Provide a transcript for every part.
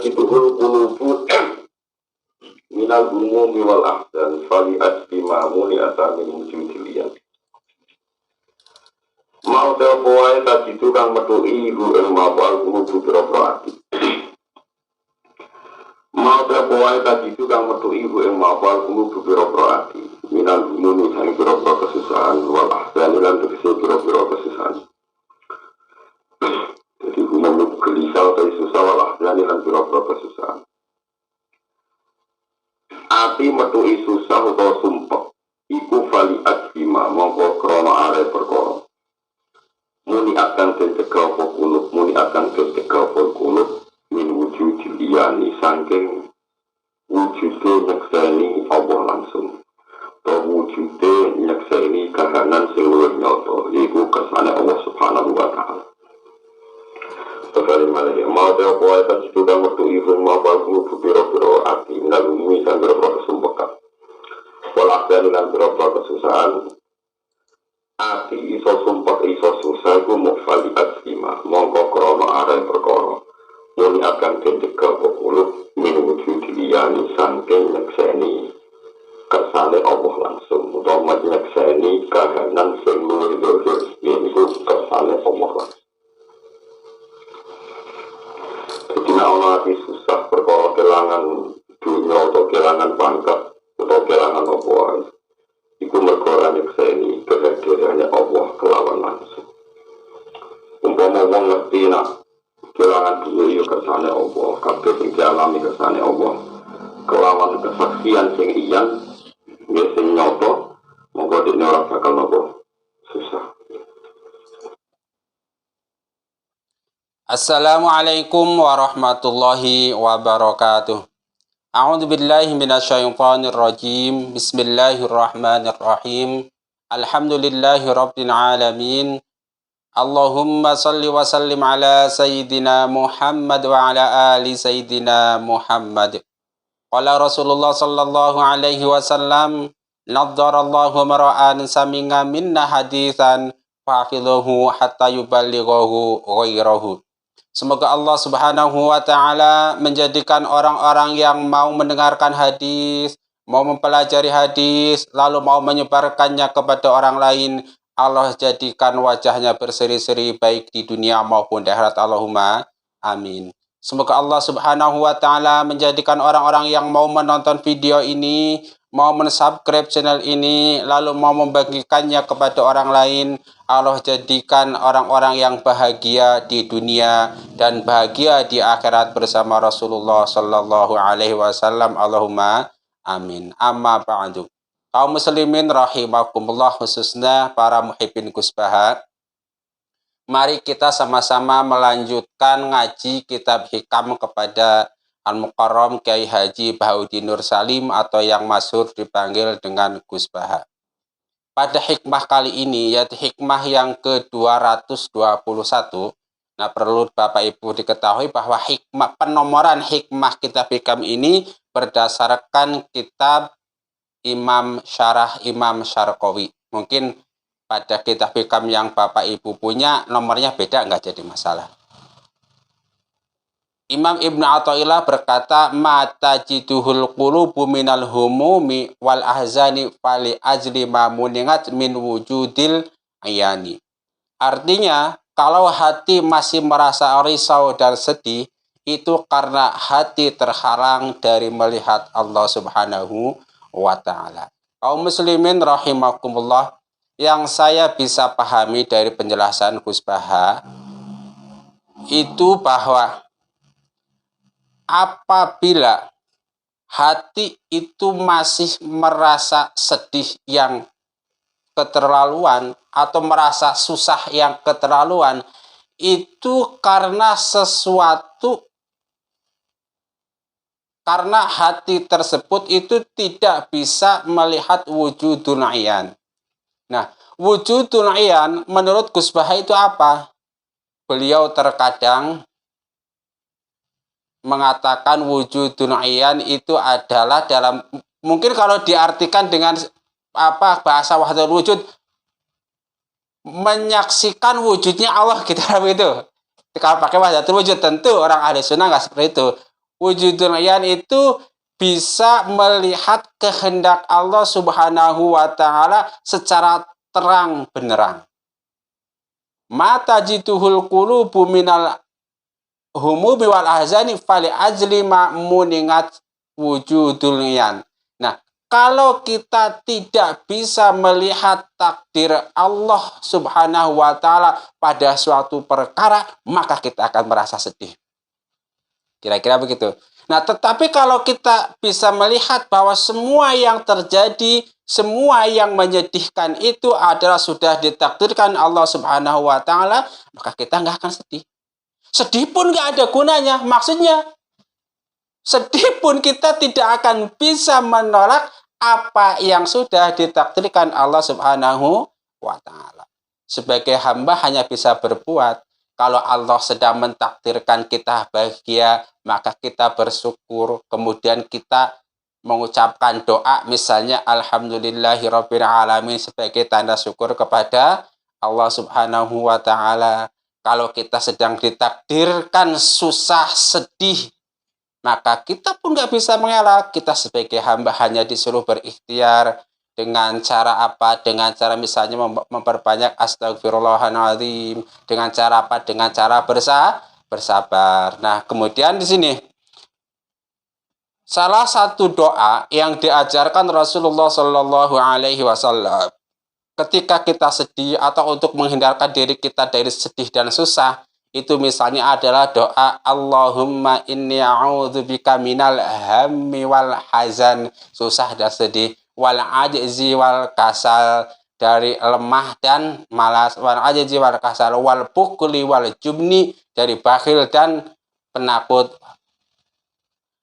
tajiduhul qulubu minal umumi wal ahdan fali asbimamuni atamin wujudiliyan mau tepoai tajidu kang metu'i ibu ilmu al qulubu birokrati mau tepoai tajidu kang metu'i ibu ilmu al qulubu birokrati minal umumi sang birokra kesusahan wal ahdan lan tegese birokra kesusahan. Jadi umum gelisah atau susah wal ahdan lan birokra kesusahan. Ati metu'i susah atau sumpah iku fali adhima mongko krono are perkara muni akan tercegah kulub muni akan tercegah kulub min wujud liyani sangking wujudnya nyekseni Allah langsung atau wujudnya nyekseni kahanan sing luwih nyata iku kersane Allah subhanahu wa ta'ala. Sekali malah mau tepoai kan juga waktu ibu mau bagus biro-biro arti nalumi dan biro-biro kesumpekan walah dan biro-biro kesusahan arti iso sumpah iso susah itu mufali aslima mongko krono arah perkara muni akan ketika pokulup min wujud liyani sangking nyekseni kersane Allah langsung atau nyekseni kahanan sing luwih luwih iku kersane Allah langsung. Jika orang lagi susah perkara kelangan dunia atau kelangan pangkat atau kelangan Allah itu merkoran ini kehadirannya Allah kelawan langsung umpama orang ngerti nak kelangan dunia kersane Allah kabeh sing dialami kersane Allah kelawan kesaksian sing iyan sing nyoto monggo dene ora bakal nopo susah. Assalamualaikum warahmatullahi wabarakatuh. A'udzu billahi minasyaitonir rajim. Bismillahirrahmanirrahim. Alhamdulillahi rabbil alamin. Allahumma salli wa sallim ala sayyidina Muhammad wa ala ali sayyidina Muhammad. Qala Rasulullah sallallahu alaihi wasallam, naddarallahu mar'an saminga minna haditsan fa'khidhuhu hatta yuballighahu ghairahu. Semoga Allah subhanahu wa ta'ala menjadikan orang-orang yang mau mendengarkan hadis, mau mempelajari hadis, lalu mau menyebarkannya kepada orang lain. Allah jadikan wajahnya berseri-seri baik di dunia maupun di akhirat. Allahumma amin. Semoga Allah subhanahu wa ta'ala menjadikan orang-orang yang mau menonton video ini, mau mensubscribe channel ini, lalu mau membagikannya kepada orang lain. Allah jadikan orang-orang yang bahagia di dunia dan bahagia di akhirat bersama Rasulullah sallallahu alaihi wasallam. Allahumma amin. Amma ba'du. Kaum muslimin rahimakumullah, khususnya para muhibbin Gus Baha. Mari kita sama-sama melanjutkan ngaji kitab hikam kepada Al-Mukarram Kiai Haji Bahauddin Nur Salim atau yang masyhur dipanggil dengan Gus Baha. Pada hikmah kali ini, yaitu hikmah yang ke-221, nah perlu Bapak Ibu diketahui bahwa hikmah penomoran hikmah kitab hikam ini berdasarkan kitab Syarah Imam Syarqawi. Mungkin pada kitab hikam yang Bapak Ibu punya nomornya beda, nggak jadi masalah. Imam Ibnu Athaillah berkata, mata jiduhul qulubu minal humumi wal ahzani fali ajli ma muningat min wujudil ayani. Artinya, kalau hati masih merasa risau dan sedih, itu karena hati terhalang dari melihat Allah subhanahu wa ta'ala. Kaum muslimin rahimakumullah, yang saya bisa pahami dari penjelasan Gus Baha, itu bahwa apabila hati itu masih merasa sedih yang keterlaluan atau merasa susah yang keterlaluan, itu karena sesuatu, karena hati tersebut itu tidak bisa melihat wujudul ayan. Nah, wujudul ayan menurut Gus Baha itu apa? Beliau terkadang mengatakan wujudun ayan itu adalah dalam, mungkin kalau diartikan dengan bahasa wahdatul wujud, menyaksikan wujudnya Allah, kita gitu. Kalau pakai wahdatul wujud tentu orang ahli sunnah nggak seperti itu. Wujudul iyan itu bisa melihat kehendak Allah Subhanahu wa taala secara terang benerang. Mata jituhul qulubu minal humubi wal ahzani fali ajli ma'muningat wujudul iyan. Nah, kalau kita tidak bisa melihat takdir Allah Subhanahu wa taala pada suatu perkara, maka kita akan merasa sedih. Kira-kira begitu. Nah, tetapi kalau kita bisa melihat bahwa semua yang terjadi, semua yang menyedihkan itu adalah sudah ditakdirkan Allah Subhanahu wa taala, maka kita nggak akan sedih. Sedih pun nggak ada gunanya. Maksudnya, sedih pun kita tidak akan bisa menolak apa yang sudah ditakdirkan Allah Subhanahu wa taala. Sebagai hamba hanya bisa berbuat. Kalau Allah sedang mentakdirkan kita bahagia, maka kita bersyukur. Kemudian kita mengucapkan doa, misalnya Alhamdulillahirabbil alamin sebagai tanda syukur kepada Allah Subhanahu wa taala. Kalau kita sedang ditakdirkan susah, sedih, maka kita pun nggak bisa mengelak. Kita sebagai hamba hanya disuruh berikhtiar. Dengan cara apa? Dengan cara misalnya memperbanyak astagfirullahaladzim. Dengan cara apa? Dengan cara bersabar. Nah, kemudian di sini salah satu doa yang diajarkan Rasulullah Shallallahu Alaihi Wasallam ketika kita sedih atau untuk menghindarkan diri kita dari sedih dan susah, itu misalnya adalah doa Allahumma inni a'udzubika minal hammi wal hazan, susah dan sedih, wal ajzi wal kasal, dari lemah dan malas, wal ajzi wal kasal, wal bukli wal jubni, dari bakhil dan penakut.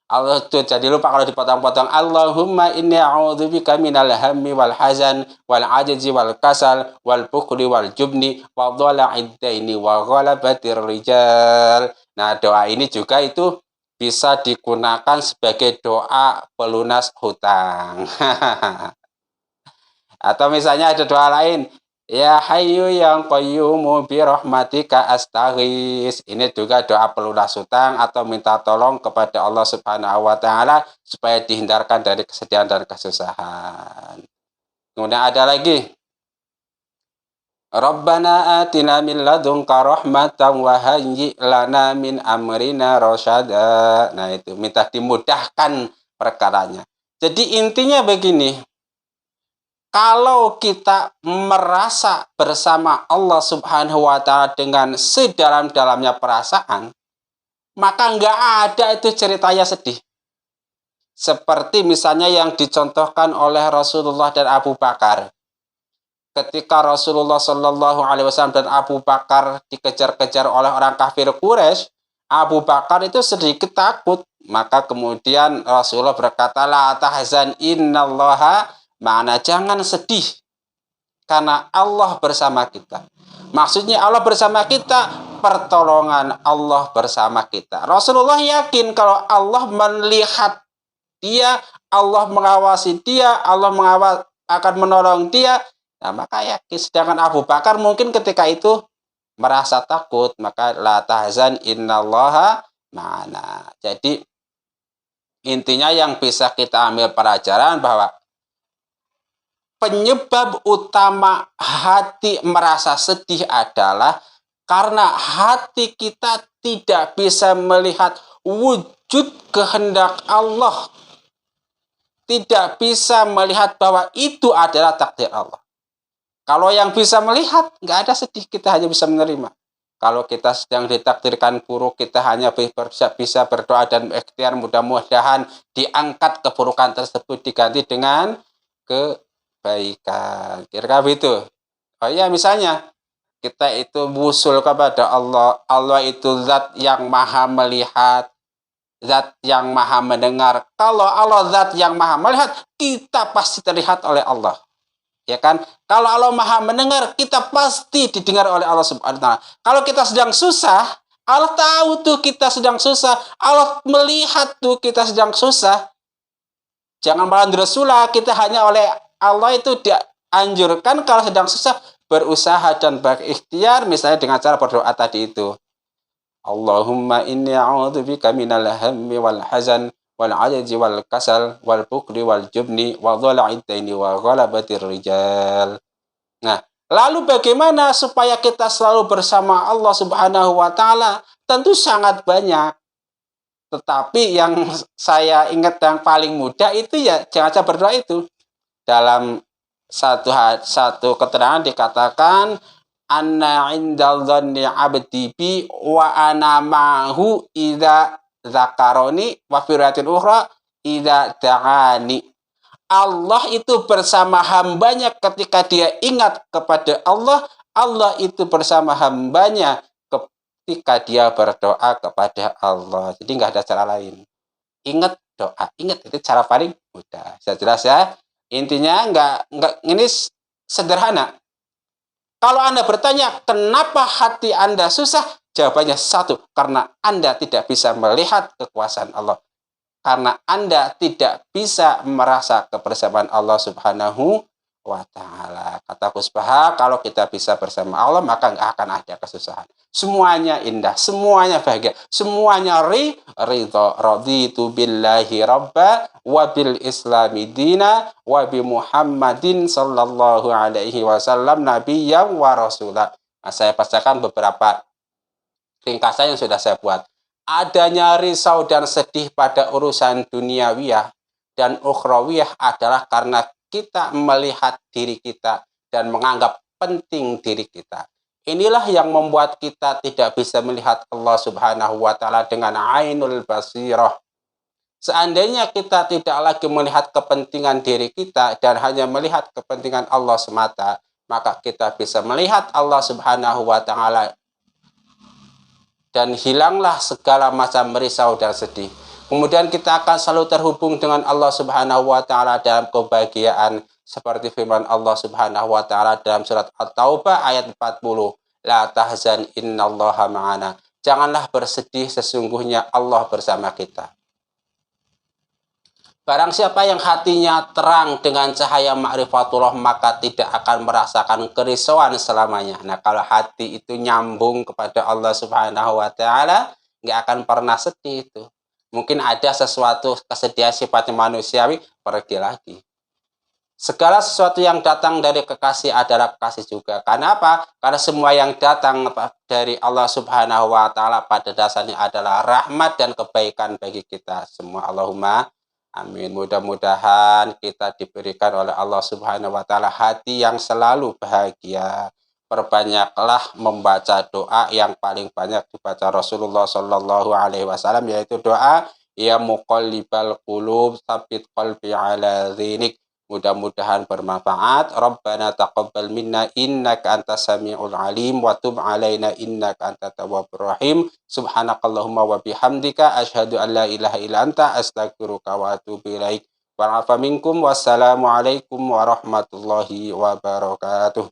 Allah tuh jadi lupa kalau dipotong-potong. Allahumma inni a'udzubika minal hammi wal hazan wal ajzi wal kasal wal bukli wal jubni wa dhala'id daini wa ghalabatir rijal. Nah, doa ini juga itu bisa digunakan sebagai doa pelunas hutang. Atau misalnya ada doa lain, ya hayyu yang qayyumu bi rahmatika astaghis. Ini juga doa pelunas hutang atau minta tolong kepada Allah Subhanahu wa taala supaya dihindarkan dari kesedihan dan kesusahan. Kemudian ada lagi, Rabbana atina min ladunka rahmatan wa hayyi lana min amrina rasyada. Nah, itu minta dimudahkan perkaranya. Jadi intinya begini, kalau kita merasa bersama Allah Subhanahu wa taala dengan sedalam-dalamnya perasaan, maka nggak ada itu ceritanya sedih. Seperti misalnya yang dicontohkan oleh Rasulullah dan Abu Bakar. Ketika Rasulullah Shallallahu Alaihi Wasallam dan Abu Bakar dikejar-kejar oleh orang kafir Quraisy, Abu Bakar itu sedikit takut. Maka kemudian Rasulullah berkata, la tahzan innallaha ma'ana, jangan sedih karena Allah bersama kita. Maksudnya Allah bersama kita, pertolongan Allah bersama kita. Rasulullah yakin kalau Allah melihat dia, Allah mengawasi dia, Allah akan menolong dia. Nah, maka yakin. Sedangkan Abu Bakar mungkin ketika itu merasa takut, maka la tahzan innallaha ma'ana. Jadi intinya yang bisa kita ambil pelajaran bahwa penyebab utama hati merasa sedih adalah karena hati kita tidak bisa melihat wujud kehendak Allah. Tidak bisa melihat bahwa itu adalah takdir Allah. Kalau yang bisa melihat, nggak ada sedih, kita hanya bisa menerima. Kalau kita sedang ditakdirkan buruk, kita hanya bisa berdoa dan ikhtiar, mudah-mudahan diangkat keburukan tersebut, diganti dengan kebaikan. Kira-kira begitu. Oh iya, misalnya kita itu wusul kepada Allah. Allah itu zat yang maha melihat, zat yang maha mendengar. Kalau Allah zat yang maha melihat, kita pasti terlihat oleh Allah. Ya kan? Kalau Allah maha mendengar, kita pasti didengar oleh Allah Subhanahu wa taala. Kalau kita sedang susah, Allah tahu tuh kita sedang susah. Allah melihat tuh kita sedang susah. Jangan malah Rasulullah, kita hanya oleh Allah itu dianjurkan kalau sedang susah berusaha dan berikhtiar, misalnya dengan cara berdoa tadi itu. Allahumma inni a'udzubika minal hammi wal hazan wal ajzi wal kasal wal bukli wal jubni wa dhala'id daini wa ghalabatir rijal. Nah, lalu bagaimana supaya kita selalu bersama Allah Subhanahu wa taala? Tentu sangat banyak. Tetapi yang saya ingat yang paling mudah itu ya jangan berdoa itu. Dalam satu keterangan dikatakan anna indal dhanni abdi bi wa ana ma'hu idza zakaroni wa firatin ukhra idza da'ani. Allah itu bersama hambanya ketika dia ingat kepada Allah. Allah itu bersama hambanya ketika dia berdoa kepada Allah. Jadi nggak ada cara lain. Ingat doa, ingat itu cara paling mudah. Saya jelas ya. Intinya nggak ini sederhana. Kalau Anda bertanya kenapa hati Anda susah, jawabannya satu, karena Anda tidak bisa melihat kekuasaan Allah. Karena Anda tidak bisa merasa kebersamaan Allah Subhanahu wa ta'ala. Kata Gus Baha, kalau kita bisa bersama Allah, maka nggak akan ada kesusahan. Semuanya indah, semuanya bahagia, semuanya ridho. Raditu billahi rabba, wa bil islami dina, wa bi Muhammadin sallallahu alaihi wasallam nabiyyan wa rasulah. Nah, saya bacakan beberapa ringkasan yang sudah saya buat. Adanya risau dan sedih pada urusan duniawiyah dan ukhrawiyah adalah karena kita melihat diri kita dan menganggap penting diri kita. Inilah yang membuat kita tidak bisa melihat Allah Subhanahu wa ta'ala dengan ainul basirah. Seandainya kita tidak lagi melihat kepentingan diri kita dan hanya melihat kepentingan Allah semata, maka kita bisa melihat Allah Subhanahu wa ta'ala dan hilanglah segala macam risau dan sedih. Kemudian kita akan selalu terhubung dengan Allah Subhanahu wa ta'ala dalam kebahagiaan seperti firman Allah Subhanahu wa ta'ala dalam surat At-Taubah ayat 40. La tahzan innallaha ma'ana. Janganlah bersedih, sesungguhnya Allah bersama kita. Barang siapa yang hatinya terang dengan cahaya ma'rifatullah, maka tidak akan merasakan kerisauan selamanya. Nah, kalau hati itu nyambung kepada Allah Subhanahu wa ta'ala, nggak akan pernah sedih itu. Mungkin ada sesuatu kesedihan sifatnya manusiawi, pergi lagi. Segala sesuatu yang datang dari kekasih adalah kekasih juga. Karena apa? Karena semua yang datang dari Allah Subhanahu wa ta'ala pada dasarnya adalah rahmat dan kebaikan bagi kita semua. Allahumma amin. Mudah-mudahan kita diberikan oleh Allah Subhanahu wa ta'ala hati yang selalu bahagia. Perbanyaklah membaca doa yang paling banyak dibaca Rasulullah Shallallahu alaihi wasallam, yaitu doa ya muqallibal qulub tsabbit qalbi ala dzinik. Mudah-mudahan bermanfaat. Rabbana taqabbal minna innaka antas samiul alim wa tub alaina innaka antat tawwabur rahim. Subhanakallahumma wa bihamdika asyhadu an la ilaha illa anta astaghfiruka wa atubu ilaik. Wa afa minkum. Wassalamu alaikum warahmatullahi wabarakatuh.